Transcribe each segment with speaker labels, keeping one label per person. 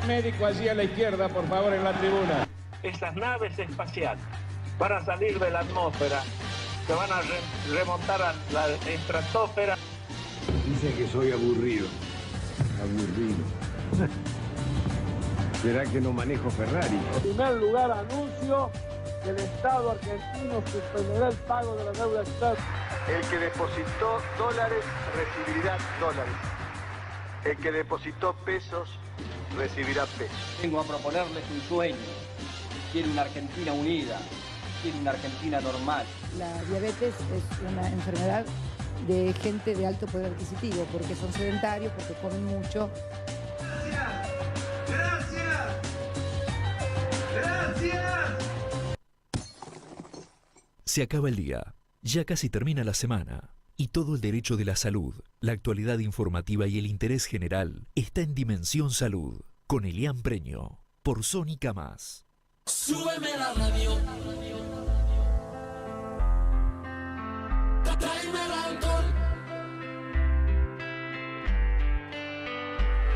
Speaker 1: médico allí a la izquierda, por favor, en la tribuna.
Speaker 2: Estas naves espaciales van a salir de la atmósfera, se van a remontar a la estratosfera.
Speaker 3: Dicen que soy aburrido. Aburrido. ¿Será que no manejo Ferrari?
Speaker 4: En primer lugar, anuncio que el Estado argentino suspenderá el pago de la deuda externa.
Speaker 5: El que depositó dólares recibirá dólares. El que depositó pesos recibirá pesos.
Speaker 6: Vengo a proponerles un sueño. Quiero una Argentina unida. Quiero una Argentina normal.
Speaker 7: La diabetes es una enfermedad de gente de alto poder adquisitivo, porque son sedentarios, porque comen mucho.
Speaker 8: ¡Gracias! ¡Gracias!
Speaker 9: Se acaba el día, ya casi termina la semana, y todo el derecho de la salud, la actualidad informativa y el interés general está en Dimensión Salud, con Elian Preño, por Sónica Más.
Speaker 10: Súbeme la radio. Tráeme el alcohol.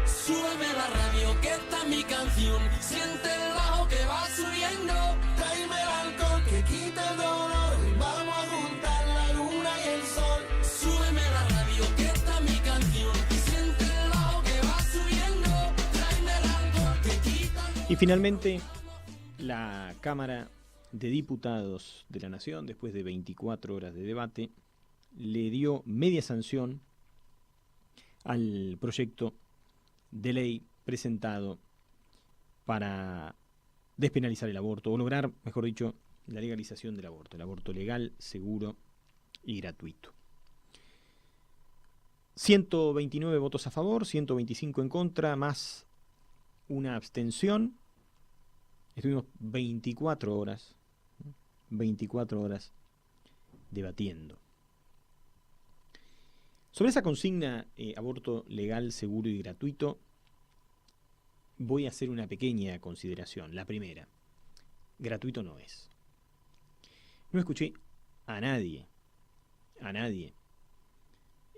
Speaker 10: Súbeme la radio, que esta es mi canción. Siente el bajo que va subiendo. Tráeme el alcohol que quita el dolor. Vamos a juntar la luna y el sol. Súbeme la radio, que esta es mi canción. Siente el bajo que va subiendo. Tráeme el alcohol que quita el dolor.
Speaker 11: Y finalmente, la Cámara de Diputados de la Nación, después de 24 horas de debate, le dio media sanción al proyecto de ley presentado para despenalizar el aborto, o lograr, mejor dicho, la legalización del aborto, el aborto legal, seguro y gratuito. 129 votos a favor, 125 en contra, más una abstención. Estuvimos 24 horas debatiendo. Sobre esa consigna, aborto legal, seguro y gratuito, voy a hacer una pequeña consideración. La primera, gratuito no es. No escuché a nadie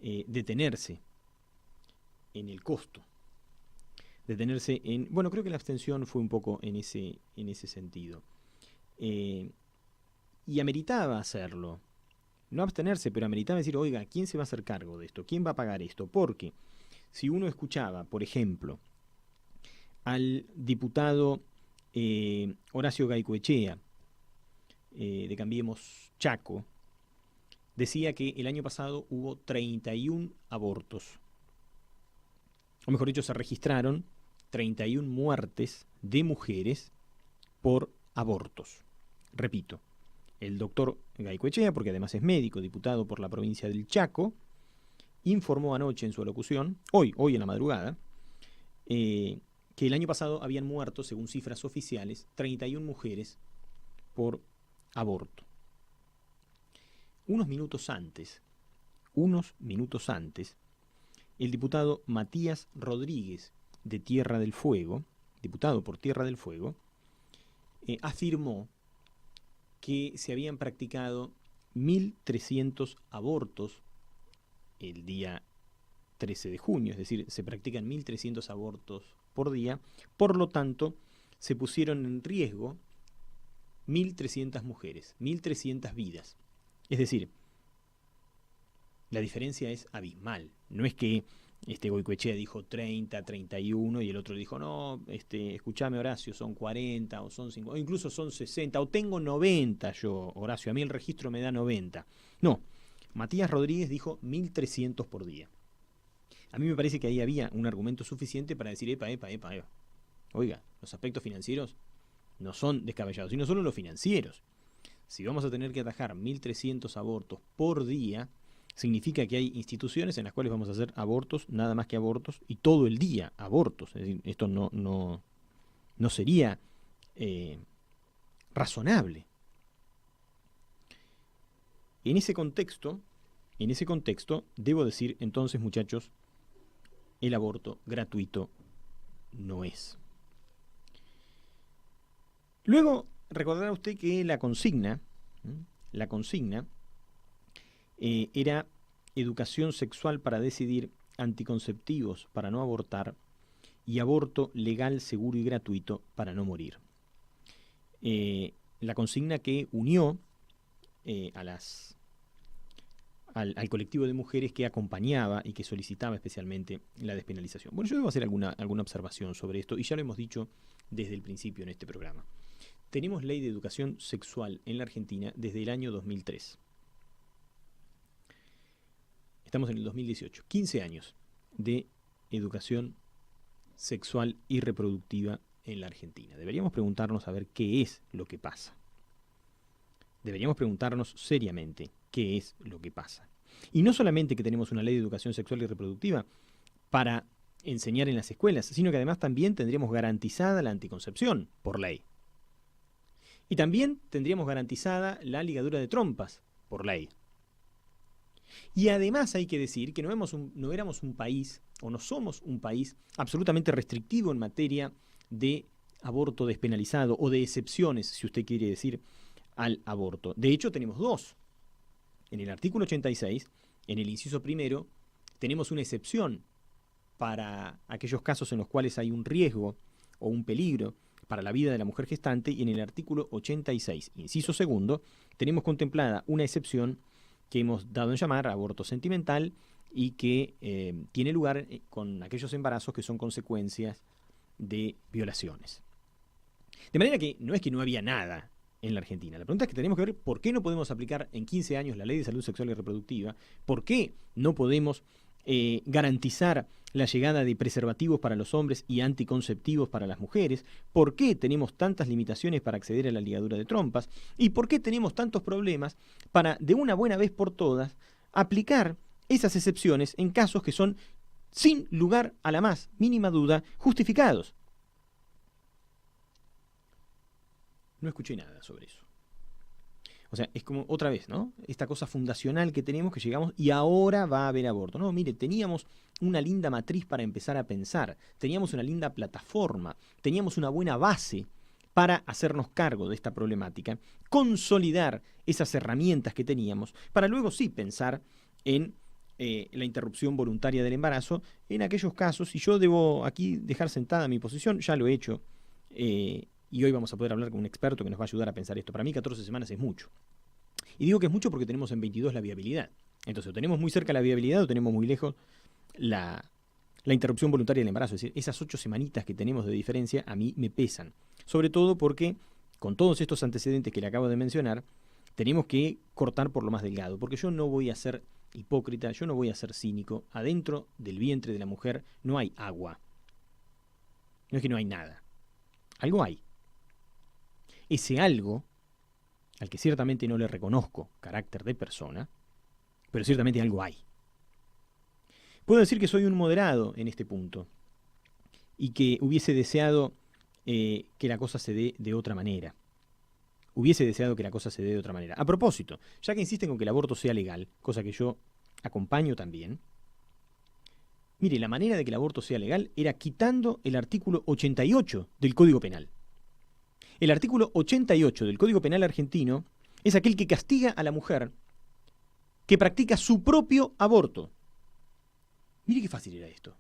Speaker 11: detenerse en el costo. Detenerse en... Bueno, creo que la abstención fue un poco en ese sentido. Y ameritaba hacerlo. No abstenerse, pero ameritaba decir, oiga, ¿quién se va a hacer cargo de esto? ¿Quién va a pagar esto? Porque si uno escuchaba, por ejemplo, al diputado Horacio Gaycoechea, de Cambiemos Chaco, decía que el año pasado hubo 31 abortos. O mejor dicho, se registraron 31 muertes de mujeres por abortos. Repito, el doctor Gaycoechea, porque además es médico, diputado por la provincia del Chaco, informó anoche en su alocución, hoy en la madrugada, que el año pasado habían muerto, según cifras oficiales, 31 mujeres por aborto. Unos minutos antes, el diputado Matías Rodríguez de Tierra del Fuego, diputado por Tierra del Fuego, afirmó que se habían practicado 1.300 abortos el día 13 de junio, es decir, se practican 1.300 abortos por día, por lo tanto, se pusieron en riesgo 1.300 mujeres, 1.300 vidas. Es decir, la diferencia es abismal. No es que Gaycoechea dijo 30, 31 y el otro dijo, no, escuchame Horacio, son 40 o son 50, o incluso son 60, o tengo 90 yo, Horacio, a mí el registro me da 90. No, Matías Rodríguez dijo 1.300 por día. A mí me parece que ahí había un argumento suficiente para decir, epa. Oiga, los aspectos financieros no son descabellados, y no solo los financieros. Si vamos a tener que atajar 1.300 abortos por día, significa que hay instituciones en las cuales vamos a hacer abortos, nada más que abortos, y todo el día abortos. Es decir, esto no sería razonable. En ese contexto, debo decir entonces, muchachos, el aborto gratuito no es. Luego, recordará usted que la consigna era educación sexual para decidir, anticonceptivos para no abortar y aborto legal, seguro y gratuito para no morir. La consigna que unió al colectivo de mujeres que acompañaba y que solicitaba especialmente la despenalización. Bueno, yo debo hacer alguna observación sobre esto, y ya lo hemos dicho desde el principio en este programa. Tenemos ley de educación sexual en la Argentina desde el año 2003. Estamos en el 2018. 15 años de educación sexual y reproductiva en la Argentina. Deberíamos preguntarnos a ver qué es lo que pasa. Deberíamos preguntarnos seriamente qué es lo que pasa. Y no solamente que tenemos una ley de educación sexual y reproductiva para enseñar en las escuelas, sino que además también tendríamos garantizada la anticoncepción por ley. Y también tendríamos garantizada la ligadura de trompas por ley. Y además hay que decir que no éramos un país, o no somos un país absolutamente restrictivo en materia de aborto despenalizado o de excepciones, si usted quiere decir, al aborto. De hecho, tenemos dos. En el artículo 86, en el inciso primero, tenemos una excepción para aquellos casos en los cuales hay un riesgo o un peligro para la vida de la mujer gestante, y en el artículo 86, inciso segundo, tenemos contemplada una excepción que hemos dado en llamar aborto sentimental y que tiene lugar con aquellos embarazos que son consecuencias de violaciones. De manera que no es que no había nada en la Argentina. La pregunta es que tenemos que ver por qué no podemos aplicar en 15 años la ley de salud sexual y reproductiva, por qué no podemos garantizar la llegada de preservativos para los hombres y anticonceptivos para las mujeres, por qué tenemos tantas limitaciones para acceder a la ligadura de trompas y por qué tenemos tantos problemas para, de una buena vez por todas, aplicar esas excepciones en casos que son, sin lugar a la más mínima duda, justificados. No escuché nada sobre eso. O sea, es como otra vez, ¿no? Esta cosa fundacional que tenemos, que llegamos y ahora va a haber aborto. No, mire, teníamos una linda matriz para empezar a pensar, teníamos una linda plataforma, teníamos una buena base para hacernos cargo de esta problemática, consolidar esas herramientas que teníamos, para luego sí pensar en la interrupción voluntaria del embarazo en aquellos casos, y yo debo aquí dejar sentada mi posición, ya lo he hecho, y hoy vamos a poder hablar con un experto que nos va a ayudar a pensar esto. Para mí 14 semanas es mucho. Y digo que es mucho porque tenemos en 22 la viabilidad. Entonces, o tenemos muy cerca la viabilidad o tenemos muy lejos la interrupción voluntaria del embarazo. Es decir, esas 8 semanitas que tenemos de diferencia a mí me pesan. Sobre todo porque, con todos estos antecedentes que le acabo de mencionar, tenemos que cortar por lo más delgado. Porque yo no voy a ser hipócrita, yo no voy a ser cínico. Adentro del vientre de la mujer no hay agua. No es que no hay nada. Algo hay. Ese algo, al que ciertamente no le reconozco carácter de persona, pero ciertamente algo hay. Puedo decir que soy un moderado en este punto y que hubiese deseado que la cosa se dé de otra manera. Hubiese deseado que la cosa se dé de otra manera. A propósito, ya que insisten con que el aborto sea legal, cosa que yo acompaño también, mire, la manera de que el aborto sea legal era quitando el artículo 88 del Código Penal. El artículo 88 del Código Penal argentino es aquel que castiga a la mujer que practica su propio aborto. Mire qué fácil era esto.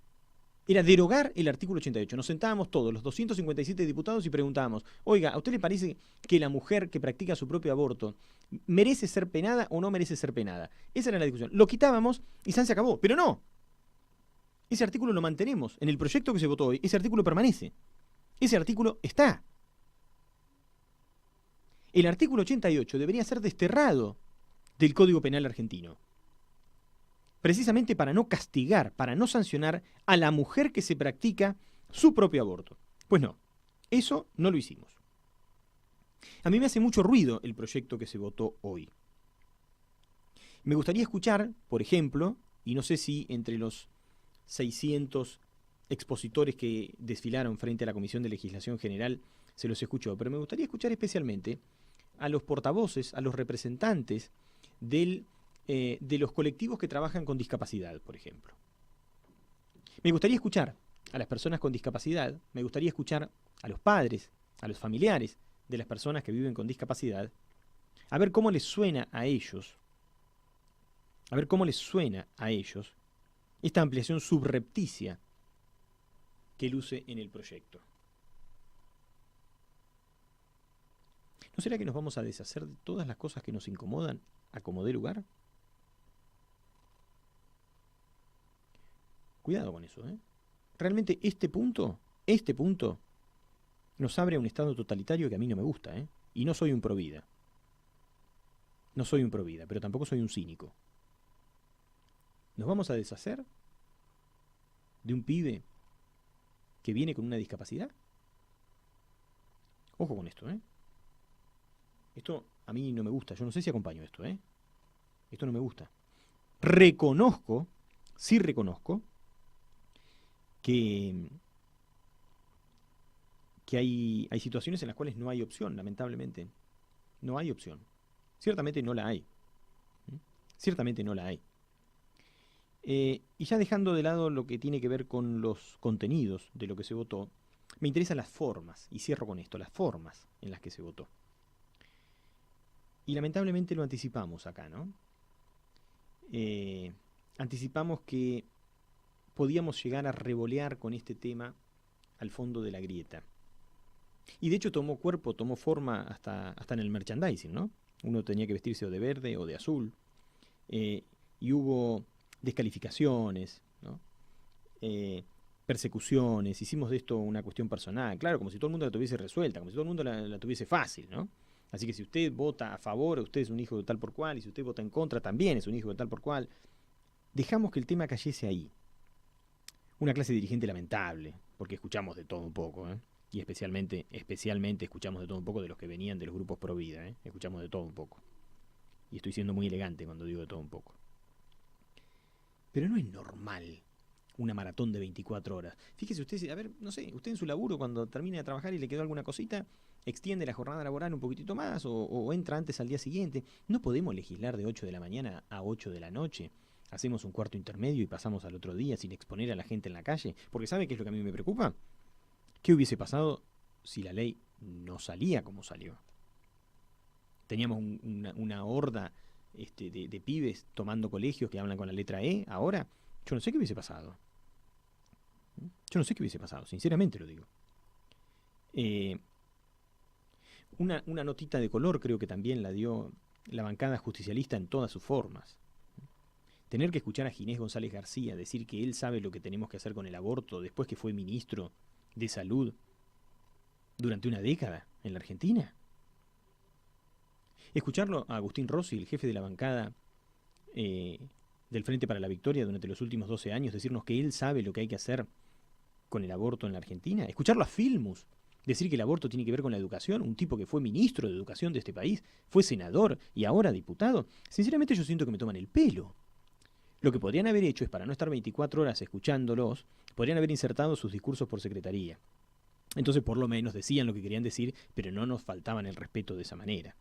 Speaker 11: Era derogar el artículo 88. Nos sentábamos todos, los 257 diputados, y preguntábamos, oiga, ¿a usted le parece que la mujer que practica su propio aborto merece ser penada o no merece ser penada? Esa era la discusión. Lo quitábamos y se acabó. Pero no. Ese artículo lo mantenemos. En el proyecto que se votó hoy, ese artículo permanece. Ese artículo está. El artículo 88 debería ser desterrado del Código Penal argentino, precisamente para no castigar, para no sancionar a la mujer que se practica su propio aborto. Pues no, eso no lo hicimos. A mí me hace mucho ruido el proyecto que se votó hoy. Me gustaría escuchar, por ejemplo, y no sé si entre los 600 expositores que desfilaron frente a la Comisión de Legislación General se los escuchó, pero me gustaría escuchar especialmente a los portavoces, a los representantes de los colectivos que trabajan con discapacidad, por ejemplo. Me gustaría escuchar a las personas con discapacidad, me gustaría escuchar a los padres, a los familiares de las personas que viven con discapacidad, a ver cómo les suena a ellos, esta ampliación subrepticia que luce en el proyecto. ¿No será que nos vamos a deshacer de todas las cosas que nos incomodan a como dé lugar? Cuidado con eso, ¿eh? Realmente este punto nos abre a un estado totalitario que a mí no me gusta, ¿eh? Y no soy un provida. No soy un provida, pero tampoco soy un cínico. ¿Nos vamos a deshacer de un pibe que viene con una discapacidad? Ojo con esto, ¿eh? Esto a mí no me gusta. Yo no sé si acompaño esto, ¿eh? Esto no me gusta. Reconozco, sí reconozco, que hay situaciones en las cuales no hay opción, lamentablemente. No hay opción. Ciertamente no la hay. Ciertamente no la hay. Y ya dejando de lado lo que tiene que ver con los contenidos de lo que se votó, me interesan las formas, y cierro con esto, las formas en las que se votó. Y lamentablemente lo anticipamos acá, ¿no? Anticipamos que podíamos llegar a revolear con este tema al fondo de la grieta. Y de hecho tomó cuerpo, tomó forma hasta en el merchandising, ¿no? Uno tenía que vestirse o de verde o de azul. Y hubo descalificaciones, ¿no? Persecuciones, hicimos de esto una cuestión personal, claro, como si todo el mundo la tuviese resuelta, como si todo el mundo la tuviese fácil, ¿no? Así que si usted vota a favor, usted es un hijo de tal por cual, y si usted vota en contra, también es un hijo de tal por cual. Dejamos que el tema cayese ahí. Una clase dirigente lamentable, porque escuchamos de todo un poco, ¿eh? Y especialmente escuchamos de todo un poco de los que venían de los grupos pro vida, ¿eh? Escuchamos de todo un poco. Y estoy siendo muy elegante cuando digo de todo un poco. Pero no es normal una maratón de 24 horas. Fíjese usted, a ver, no sé, usted en su laburo cuando termina de trabajar y le quedó alguna cosita, extiende la jornada laboral un poquitito más o entra antes al día siguiente. No podemos legislar de 8 de la mañana a 8 de la noche. Hacemos un cuarto intermedio y pasamos al otro día sin exponer a la gente en la calle. Porque ¿sabe qué es lo que a mí me preocupa? ¿Qué hubiese pasado si la ley no salía como salió? Teníamos una horda de pibes tomando colegios que hablan con la letra E ahora. Yo no sé qué hubiese pasado. Yo no sé qué hubiese pasado, sinceramente lo digo. Una notita de color creo que también la dio la bancada justicialista en todas sus formas. Tener que escuchar a Ginés González García decir que él sabe lo que tenemos que hacer con el aborto después que fue ministro de Salud durante una década en la Argentina. Escucharlo a Agustín Rossi, el jefe de la bancada del Frente para la Victoria durante los últimos 12 años, decirnos que él sabe lo que hay que hacer con el aborto en la Argentina. Escucharlo a Filmus decir que el aborto tiene que ver con la educación, un tipo que fue ministro de Educación de este país, fue senador y ahora diputado. Sinceramente yo siento que me toman el pelo. Lo que podrían haber hecho es, para no estar 24 horas escuchándolos, podrían haber insertado sus discursos por secretaría. Entonces por lo menos decían lo que querían decir, pero no nos faltaban el respeto de esa manera.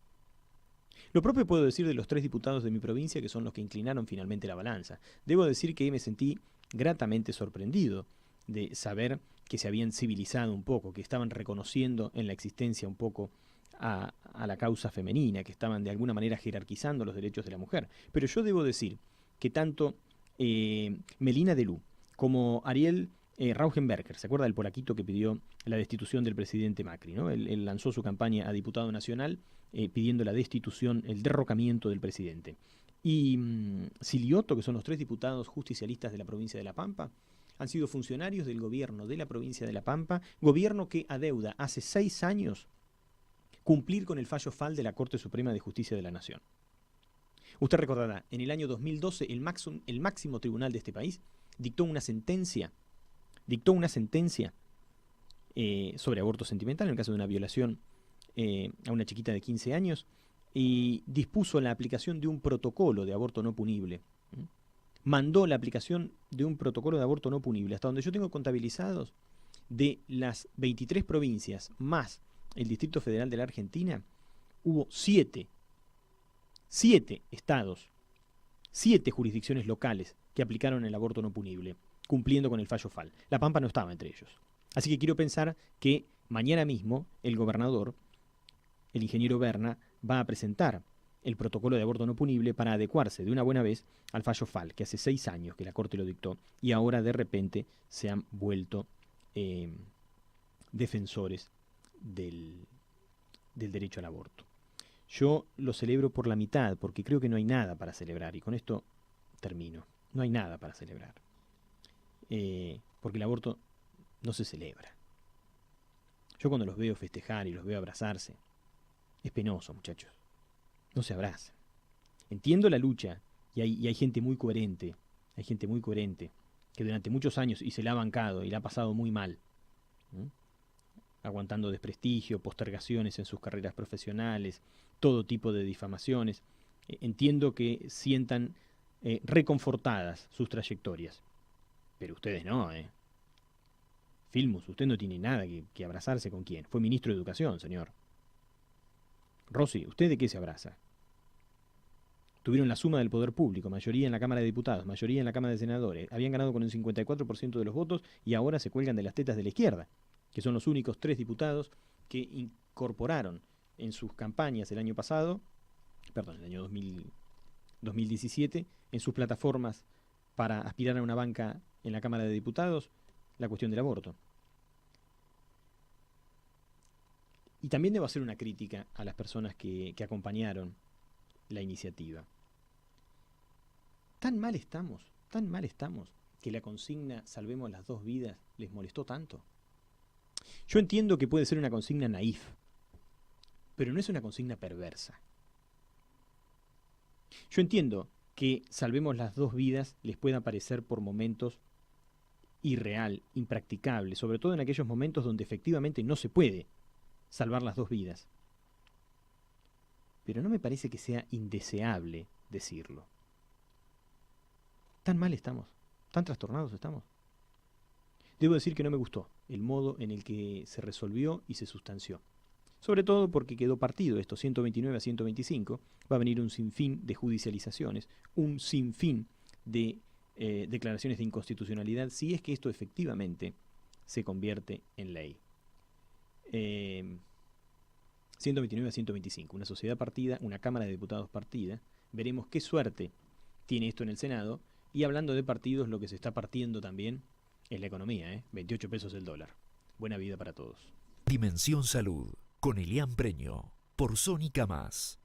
Speaker 11: Lo propio puedo decir de los 3 diputados de mi provincia, que son los que inclinaron finalmente la balanza. Debo decir que me sentí gratamente sorprendido de saber que se habían civilizado un poco, que estaban reconociendo en la existencia un poco a la causa femenina, que estaban de alguna manera jerarquizando los derechos de la mujer. Pero yo debo decir que tanto Melina Delú como Ariel Rauhenberger, ¿se acuerda del polaquito que pidió la destitución del presidente Macri, ¿no? Él lanzó su campaña a diputado nacional pidiendo la destitución, el derrocamiento del presidente. Y Silioto, que son los 3 diputados justicialistas de la provincia de La Pampa, han sido funcionarios del gobierno de la provincia de La Pampa, gobierno que adeuda hace 6 años cumplir con el fallo FAL de la Corte Suprema de Justicia de la Nación. Usted recordará, en el año 2012 el máximo tribunal de este país dictó una sentencia sobre aborto sentimental, en el caso de una violación a una chiquita de 15 años, y dispuso la aplicación de un protocolo de aborto no punible. Mandó la aplicación de un protocolo de aborto no punible. Hasta donde yo tengo contabilizados, de las 23 provincias más el Distrito Federal de la Argentina, hubo 7 estados, 7 jurisdicciones locales que aplicaron el aborto no punible, cumpliendo con el fallo FAL. La Pampa no estaba entre ellos. Así que quiero pensar que mañana mismo el gobernador, el ingeniero Berna, va a presentar el protocolo de aborto no punible para adecuarse de una buena vez al fallo FAL, que hace 6 años que la Corte lo dictó y ahora de repente se han vuelto defensores del derecho al aborto. Yo lo celebro por la mitad, porque creo que no hay nada para celebrar, y con esto termino. No hay nada para celebrar. Porque el aborto no se celebra. Yo cuando los veo festejar y los veo abrazarse, es penoso, muchachos. No se abrazan. Entiendo la lucha, y hay gente muy coherente, que durante muchos años, y se la ha bancado, y la ha pasado muy mal, aguantando desprestigio, postergaciones en sus carreras profesionales, todo tipo de difamaciones. Entiendo que sientan reconfortadas sus trayectorias. Pero ustedes no, Filmus, usted no tiene nada que abrazarse con quién. Fue ministro de Educación, señor. Rossi, ¿usted de qué se abraza? Tuvieron la suma del poder público, mayoría en la Cámara de Diputados, mayoría en la Cámara de Senadores. Habían ganado con el 54% de los votos y ahora se cuelgan de las tetas de la izquierda, que son los únicos 3 diputados que incorporaron en sus campañas el año 2017, en sus plataformas para aspirar a una banca en la Cámara de Diputados, la cuestión del aborto. Y también debo hacer una crítica a las personas que acompañaron la iniciativa. Tan mal estamos, que la consigna "salvemos las 2 vidas" les molestó tanto. Yo entiendo que puede ser una consigna naif, pero no es una consigna perversa. Yo entiendo que "salvemos las 2 vidas" les pueda parecer por momentos irreal, impracticable, sobre todo en aquellos momentos donde efectivamente no se puede salvar las 2 vidas. Pero no me parece que sea indeseable decirlo. Tan mal estamos, tan trastornados estamos. Debo decir que no me gustó el modo en el que se resolvió y se sustanció. Sobre todo porque quedó partido esto 129 a 125, va a venir un sinfín de judicializaciones, un sinfín de declaraciones de inconstitucionalidad, si es que esto efectivamente se convierte en ley. 129 a 125, una sociedad partida, una Cámara de Diputados partida. Veremos qué suerte tiene esto en el Senado. Y hablando de partidos, lo que se está partiendo también es la economía, 28 pesos el dólar. Buena vida para todos.
Speaker 9: Dimensión Salud, con Elian Preño, por Sónica Más.